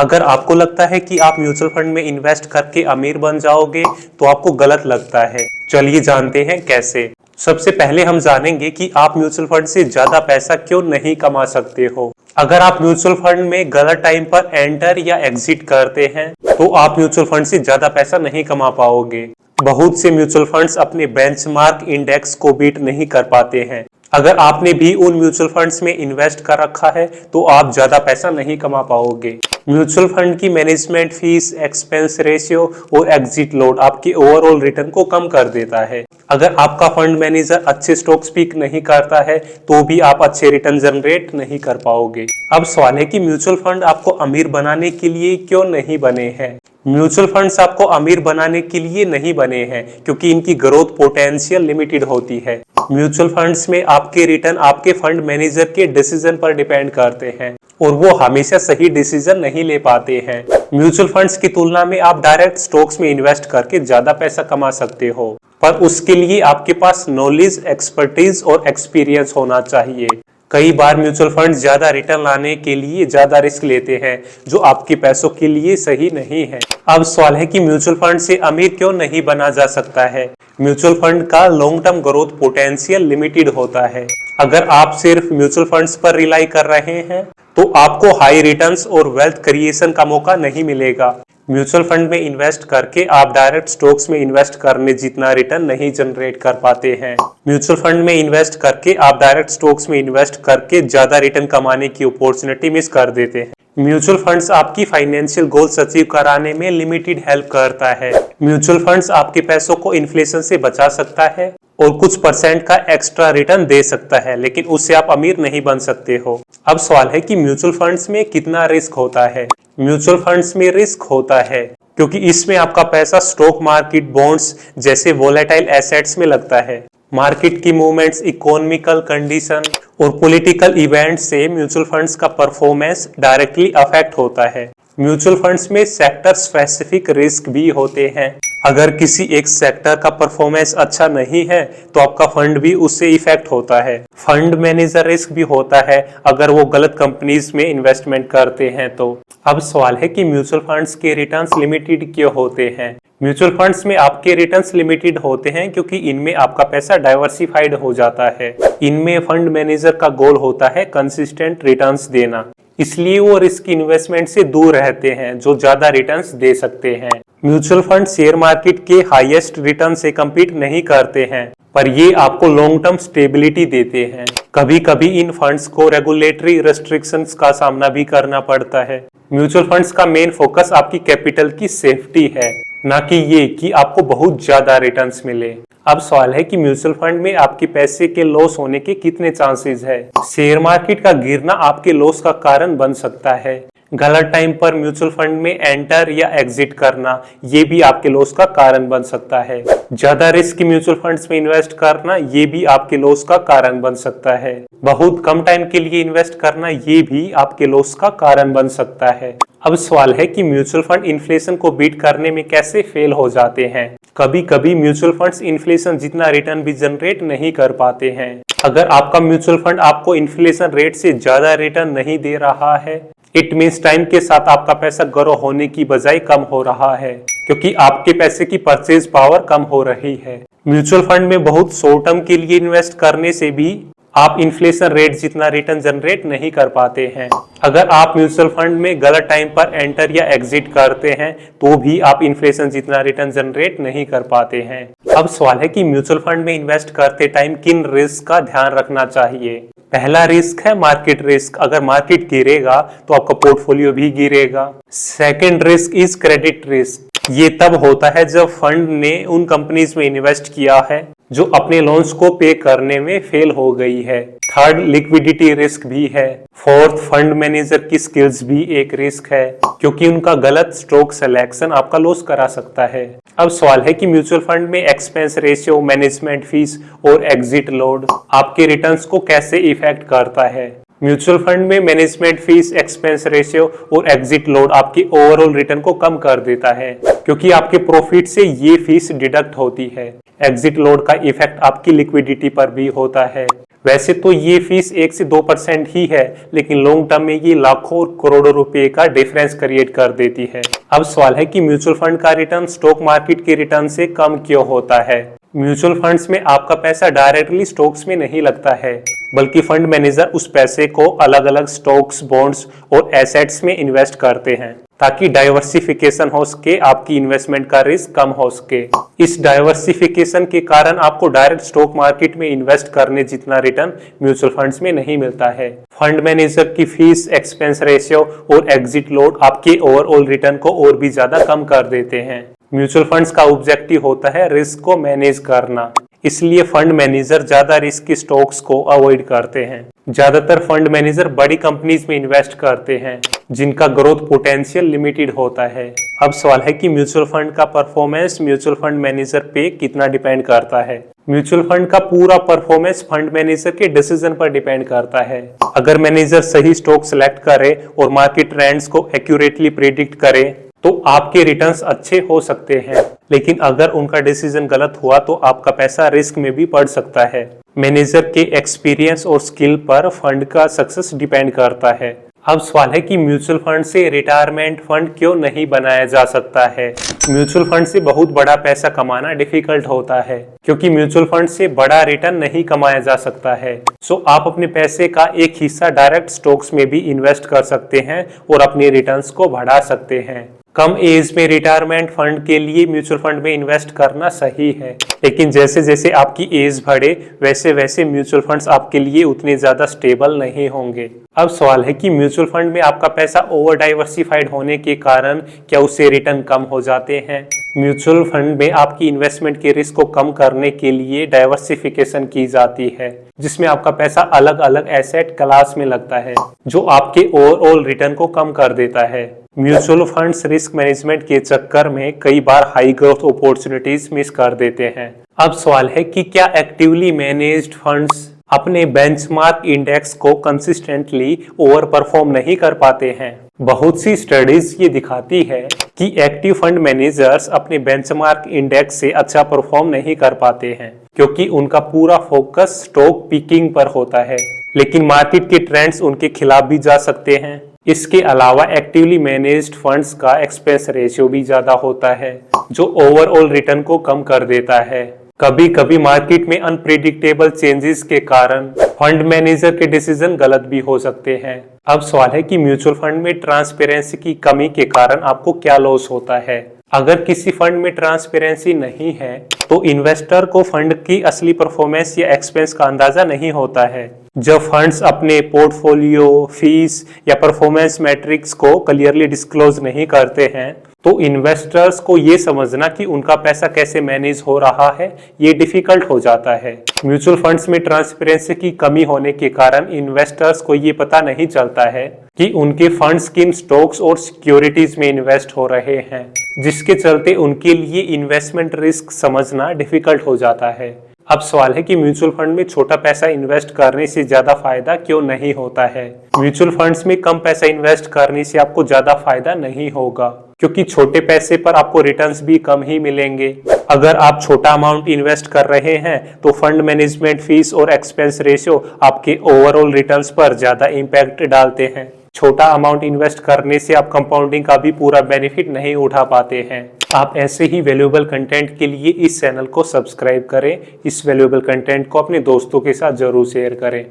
अगर आपको लगता है कि आप म्यूचुअल फंड में इन्वेस्ट करके अमीर बन जाओगे तो आपको गलत लगता है। चलिए जानते हैं कैसे। सबसे पहले हम जानेंगे कि आप म्यूचुअल फंड से ज्यादा पैसा क्यों नहीं कमा सकते हो। अगर आप म्यूचुअल फंड में गलत टाइम पर एंटर या एग्जिट करते हैं तो आप म्यूचुअल फंड से ज्यादा पैसा नहीं कमा पाओगे। बहुत से म्यूचुअल फंड्स अपने बेंचमार्क इंडेक्स को बीट नहीं कर पाते हैं। अगर आपने भी उन म्यूचुअल फंड्स में इन्वेस्ट कर रखा है तो आप ज्यादा पैसा नहीं कमा पाओगे। म्यूचुअल फंड की मैनेजमेंट फीस, एक्सपेंस रेशियो और एग्जिट लोड आपकी ओवरऑल रिटर्न को कम कर देता है। अगर आपका फंड मैनेजर अच्छे स्टॉक्स पिक नहीं करता है तो भी आप अच्छे रिटर्न जनरेट नहीं कर पाओगे। अब सवाल है कि म्यूचुअल फंड आपको अमीर बनाने के लिए क्यों नहीं बने हैं। म्यूचुअल फंड्स आपको अमीर बनाने के लिए नहीं बने हैं क्योंकि इनकी ग्रोथ पोटेंशियल लिमिटेड होती है। म्यूचुअल फंड्स में आपके रिटर्न आपके फंड मैनेजर के डिसीजन पर डिपेंड करते हैं और वो हमेशा सही डिसीजन नहीं ले पाते हैं। म्यूचुअल फंड्स की तुलना में आप डायरेक्ट स्टॉक्स में इन्वेस्ट करके ज्यादा पैसा कमा सकते हो, पर उसके लिए आपके पास नॉलेज, एक्सपर्टीज और एक्सपीरियंस होना चाहिए। कई बार म्यूचुअल फंड ज्यादा रिटर्न लाने के लिए ज्यादा रिस्क लेते हैं जो आपके पैसों के लिए सही नहीं है। अब सवाल है कि म्यूचुअल फंड से अमीर क्यों नहीं बना जा सकता है। म्यूचुअल फंड का long term growth potential limited होता है। अगर आप सिर्फ म्यूचुअल फंड्स पर रिलाई कर रहे हैं तो आपको हाई रिटर्न्स और वेल्थ क्रिएशन का मौका नहीं मिलेगा। म्यूचुअल फंड में इन्वेस्ट करके आप डायरेक्ट स्टॉक्स में इन्वेस्ट करने जितना रिटर्न नहीं जनरेट कर पाते हैं। म्यूचुअल फंड में इन्वेस्ट करके आप डायरेक्ट स्टॉक्स में इन्वेस्ट करके ज्यादा रिटर्न कमाने की अपॉर्चुनिटी मिस कर देते हैं। म्यूचुअल फंड्स आपकी फाइनेंशियल गोल्स अचीव कराने में लिमिटेड हेल्प करता है। म्यूचुअल फंड्स आपके पैसों को इन्फ्लेशन से बचा सकता है और कुछ परसेंट का एक्स्ट्रा रिटर्न दे सकता है, लेकिन उससे आप अमीर नहीं बन सकते हो। अब सवाल है कि म्यूचुअल फंड्स में कितना रिस्क होता है। म्यूचुअल फंड्स में रिस्क होता है क्योंकि इसमें आपका पैसा स्टॉक मार्केट, बॉन्ड्स जैसे वोलेटाइल एसेट्स में लगता है। मार्केट की मूवमेंट्स, इकोनॉमिकल कंडीशन और पॉलिटिकल इवेंट्स से म्यूचुअल फंड्स का परफॉर्मेंस डायरेक्टली अफेक्ट होता है। म्यूचुअल फंड्स में सेक्टर स्पेसिफिक रिस्क भी होते हैं। अगर किसी एक सेक्टर का परफॉर्मेंस अच्छा नहीं है तो आपका फंड भी उससे इफेक्ट होता है। फंड मैनेजर रिस्क भी होता है अगर वो गलत कंपनीज में इन्वेस्टमेंट करते हैं तो। अब सवाल है कि म्यूचुअल फंड्स के रिटर्न्स लिमिटेड क्यों होते हैं। म्यूचुअल फंड्स में आपके रिटर्न्स लिमिटेड होते हैं क्योंकि इनमें आपका पैसा डाइवर्सिफाइड हो जाता है। इनमें फंड मैनेजर का गोल होता है कंसिस्टेंट रिटर्न्स देना, इसलिए वो रिस्क इन्वेस्टमेंट से दूर रहते हैं जो ज्यादा रिटर्न्स दे सकते हैं। म्यूचुअल फंड शेयर मार्केट के हाईएस्ट रिटर्न से कम्पीट नहीं करते हैं, पर ये आपको लॉन्ग टर्म स्टेबिलिटी देते हैं। कभी कभी इन फंड्स को रेगुलेटरी रेस्ट्रिक्शंस का सामना भी करना पड़ता है। म्यूचुअल फंड्स का मेन फोकस आपकी कैपिटल की सेफ्टी है, ना कि ये कि आपको बहुत ज्यादा रिटर्न्स मिले। अब सवाल है कि म्यूचुअल फंड में आपके पैसे के लॉस होने के कितने चांसेस है। शेयर मार्केट का गिरना आपके लॉस का कारण बन सकता है। गलत टाइम पर म्यूचुअल फंड में एंटर या एग्जिट करना ये भी आपके लॉस का कारण बन सकता है। ज्यादा रिस्क म्यूचुअल फंड्स में इन्वेस्ट करना ये भी आपके लॉस का कारण बन सकता है। बहुत कम टाइम के लिए इन्वेस्ट करना ये भी आपके लॉस का कारण बन सकता है। अब सवाल है कि म्यूचुअल फंड इन्फ्लेशन को बीट करने में कैसे फेल हो जाते हैं। कभी कभी म्यूचुअल फंड्स इन्फ्लेशन जितना रिटर्न भी जनरेट नहीं कर पाते हैं। अगर आपका म्यूचुअल फंड आपको इन्फ्लेशन रेट से ज्यादा रिटर्न नहीं दे रहा है, इट मीन्स टाइम के साथ आपका पैसा ग्रो होने की बजाय कम हो रहा है क्योंकि आपके पैसे की परचेज पावर कम हो रही है। म्यूचुअल फंड में बहुत शॉर्ट टर्म के लिए इन्वेस्ट करने से भी आप इन्फ्लेशन रेट जितना रिटर्न जनरेट नहीं कर पाते हैं। अगर आप म्यूचुअल फंड में गलत टाइम पर एंटर या एग्जिट करते हैं तो भी आप इन्फ्लेशन जितना रिटर्न जनरेट नहीं कर पाते हैं। अब सवाल है कि म्यूचुअल फंड में इन्वेस्ट करते टाइम किन रिस्क का ध्यान रखना चाहिए। पहला रिस्क है मार्केट रिस्क। अगर मार्केट गिरेगा तो आपका पोर्टफोलियो भी गिरेगा। Second risk is credit risk. ये तब होता है जब फंड ने उन कंपनीज में इन्वेस्ट किया है जो अपने लोन्स को पे करने में फेल हो गई है। थर्ड, लिक्विडिटी रिस्क भी है। फोर्थ, फंड मैनेजर की स्किल्स भी एक रिस्क है क्योंकि उनका गलत स्टॉक सिलेक्शन आपका लॉस करा सकता है। अब सवाल है कि म्यूचुअल फंड में एक्सपेंस रेशियो, मैनेजमेंट फीस और एग्जिट लोड आपके रिटर्न्स को कैसे इफेक्ट करता है। म्यूचुअल फंड में मैनेजमेंट फीस, एक्सपेंस रेशियो और एग्जिट लोड आपकी ओवरऑल रिटर्न को कम कर देता है क्योंकि आपके प्रॉफिट से ये फीस डिडक्ट होती है। एग्जिट लोड का इफेक्ट आपकी लिक्विडिटी पर भी होता है। वैसे तो ये फीस 1 से 2% ही है, लेकिन लॉन्ग टर्म में ये लाखों और करोड़ों रुपए का डिफरेंस क्रिएट कर देती है। अब सवाल है कि म्यूचुअल फंड का रिटर्न स्टॉक मार्केट के रिटर्न से कम क्यों होता है। म्यूचुअल फंड्स में आपका पैसा डायरेक्टली स्टॉक्स में नहीं लगता है, बल्कि फंड मैनेजर उस पैसे को अलग अलग स्टॉक्स, बॉन्ड्स और एसेट्स में इन्वेस्ट करते हैं ताकि डाइवर्सिफिकेशन हो सके, आपकी इन्वेस्टमेंट का रिस्क कम हो सके। इस डाइवर्सिफिकेशन के कारण आपको डायरेक्ट स्टॉक मार्केट में इन्वेस्ट करने जितना रिटर्न म्यूचुअल फंड्स में नहीं मिलता है। फंड मैनेजर की फीस, एक्सपेंस रेशियो और एग्जिट लोड आपके ओवरऑल रिटर्न को और भी ज्यादा कम कर देते हैं। म्यूचुअल फंड्स का ऑब्जेक्टिव होता है रिस्क को मैनेज करना, इसलिए फंड मैनेजर ज्यादा रिस्क की स्टॉक्स को अवॉइड करते हैं। ज्यादातर फंड मैनेजर बड़ी कंपनीज में इन्वेस्ट करते हैं जिनका ग्रोथ पोटेंशियल लिमिटेड होता है। अब सवाल है कि म्यूचुअल फंड का परफॉर्मेंस म्यूचुअल फंड मैनेजर पे कितना डिपेंड करता है। म्यूचुअल फंड का पूरा परफॉर्मेंस फंड मैनेजर के डिसीजन पर डिपेंड करता है। अगर मैनेजर सही स्टॉक सेलेक्ट करे और मार्केट ट्रेंड्स को एक्यूरेटली प्रेडिक्ट करे तो आपके रिटर्न्स अच्छे हो सकते हैं, लेकिन अगर उनका डिसीजन गलत हुआ तो आपका पैसा रिस्क में भी पड़ सकता है। मैनेजर के एक्सपीरियंस और स्किल पर फंड का सक्सेस डिपेंड करता है। अब सवाल है कि म्यूचुअल फंड से रिटायरमेंट फंड क्यों नहीं बनाया जा सकता है। म्यूचुअल फंड से बहुत बड़ा पैसा कमाना डिफिकल्ट होता है क्योंकि म्यूचुअल फंड से बड़ा रिटर्न नहीं कमाया जा सकता है। सो आप अपने पैसे का एक हिस्सा डायरेक्ट स्टॉक्स में भी इन्वेस्ट कर सकते हैं और अपने रिटर्न्स को बढ़ा सकते हैं। कम एज में रिटायरमेंट फंड के लिए म्यूचुअल फंड में इन्वेस्ट करना सही है, लेकिन जैसे जैसे आपकी एज बढ़े वैसे वैसे म्यूचुअल फंड्स आपके लिए उतने ज्यादा स्टेबल नहीं होंगे। अब सवाल है कि म्यूचुअल फंड में आपका पैसा ओवर डाइवर्सिफाइड होने के कारण क्या उससे रिटर्न कम हो जाते हैं। म्यूचुअल फंड में आपकी इन्वेस्टमेंट के रिस्क को कम करने के लिए डाइवर्सिफिकेशन की जाती है, जिसमें आपका पैसा अलग अलग एसेट क्लास में लगता है, जो आपके ओवरऑल रिटर्न को कम कर देता है। म्यूचुअल फंड्स रिस्क मैनेजमेंट के चक्कर में कई बार हाई ग्रोथ अपॉर्चुनिटीज मिस कर देते हैं। अब सवाल है कि क्या एक्टिवली मैनेज्ड फंड्स अपने बेंचमार्क इंडेक्स को कंसिस्टेंटली ओवर परफॉर्म नहीं कर पाते हैं। बहुत सी स्टडीज ये दिखाती है कि एक्टिव फंड मैनेजर्स अपने बेंचमार्क इंडेक्स से अच्छा परफॉर्म नहीं कर पाते हैं क्योंकि उनका पूरा फोकस स्टॉक पिकिंग पर होता है, लेकिन मार्केट के ट्रेंड्स उनके खिलाफ भी जा सकते हैं। इसके अलावा एक्टिवली मैनेज्ड फंड्स का एक्सपेंस रेशियो भी ज्यादा होता है जो ओवरऑल रिटर्न को कम कर देता है। कभी कभी मार्केट में अनप्रेडिक्टेबल चेंजेस के कारण फंड मैनेजर के डिसीजन गलत भी हो सकते हैं। अब सवाल है कि म्यूचुअल फंड में ट्रांसपेरेंसी की कमी के कारण आपको क्या लॉस होता है। अगर किसी फंड में ट्रांसपेरेंसी नहीं है तो इन्वेस्टर को फंड की असली परफॉर्मेंस या एक्सपेंस का अंदाजा नहीं होता है। जब फंड्स अपने पोर्टफोलियो, फीस या परफॉर्मेंस मैट्रिक्स को क्लियरली डिस्क्लोज नहीं करते हैं तो इन्वेस्टर्स को ये समझना कि उनका पैसा कैसे मैनेज हो रहा है ये डिफिकल्ट हो जाता है। म्यूचुअल फंड्स में ट्रांसपेरेंसी की कमी होने के कारण इन्वेस्टर्स को ये पता नहीं चलता है कि उनके फंड्स किन स्टॉक्स और सिक्योरिटीज में इन्वेस्ट हो रहे हैं, जिसके चलते उनके लिए इन्वेस्टमेंट रिस्क समझना डिफिकल्ट हो जाता है। अब सवाल है कि म्यूचुअल फंड में छोटा पैसा इन्वेस्ट करने से ज्यादा फायदा क्यों नहीं होता है। म्यूचुअल फंड्स में कम पैसा इन्वेस्ट करने से आपको ज्यादा फायदा नहीं होगा क्योंकि छोटे पैसे पर आपको रिटर्न्स भी कम ही मिलेंगे। अगर आप छोटा अमाउंट इन्वेस्ट कर रहे हैं तो फंड मैनेजमेंट फीस और एक्सपेंस रेशियो आपके ओवरऑल रिटर्न्स पर ज्यादा इम्पैक्ट डालते हैं। छोटा अमाउंट इन्वेस्ट करने से आप कंपाउंडिंग का भी पूरा बेनिफिट नहीं उठा पाते हैं। आप ऐसे ही वैल्यूएबल कंटेंट के लिए इस चैनल को सब्सक्राइब करें। इस वैल्यूएबल कंटेंट को अपने दोस्तों के साथ जरूर शेयर करें।